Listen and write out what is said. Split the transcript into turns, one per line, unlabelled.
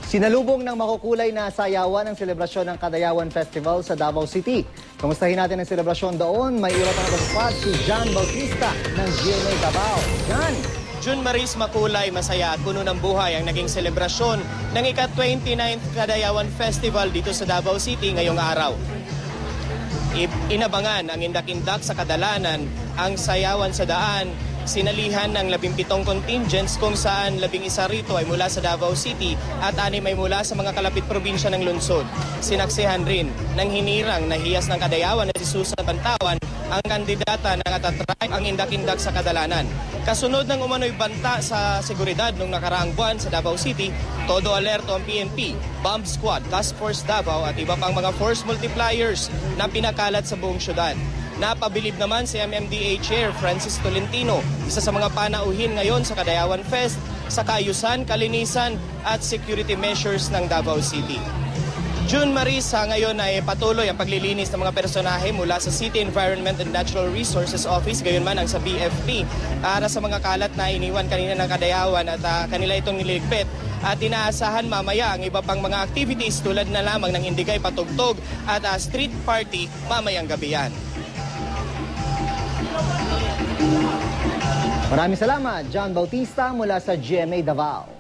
Sinalubong ng makukulay na sayawan ang selebrasyon ng Kadayawan Festival sa Davao City. Kamustahin natin ang selebrasyon doon. May ulat na nagpapad si John Bautista ng GMA Davao. John!
June Maris makulay, masaya at puno ng buhay ang naging selebrasyon ng ika-29th Kadayawan Festival dito sa Davao City ngayong araw. Inabangan ang indak-indak sa kadalanan, ang sayawan sa daan, sinalihan ng 17 contingents kung saan 11 rito ay mula sa Davao City at 6 ay mula sa mga kalapit probinsya ng lungsod. Sinaksihan rin ng hinirang na hiyas ng Kadayawan na si Susan Bantawan ang kandidata ng atatribe ang indak-indak sa kadalanan. Kasunod ng umano'y banta sa seguridad noong nakaraang buwan sa Davao City, todo alerto ang PNP, Bomb Squad, Task Force Davao at iba pang mga force multipliers na pinakalat sa buong syudad. Napabilib naman si MMDA Chair Francis Tolentino, isa sa mga panauhin ngayon sa Kadayawan Fest, sa kaayusan, kalinisan at security measures ng Davao City. June Maris, ngayon ay patuloy ang paglilinis ng mga personahe mula sa City Environment and Natural Resources Office, gayon man ang sa BFP, para sa mga kalat na iniwan kanina ng Kadayawan at kanila itong niligpit. At inaasahan mamaya ang iba pang mga activities tulad na lamang ng Indigay Patugtog at street party mamayang gabi yan.
Maraming salamat, John Bautista mula sa GMA Davao.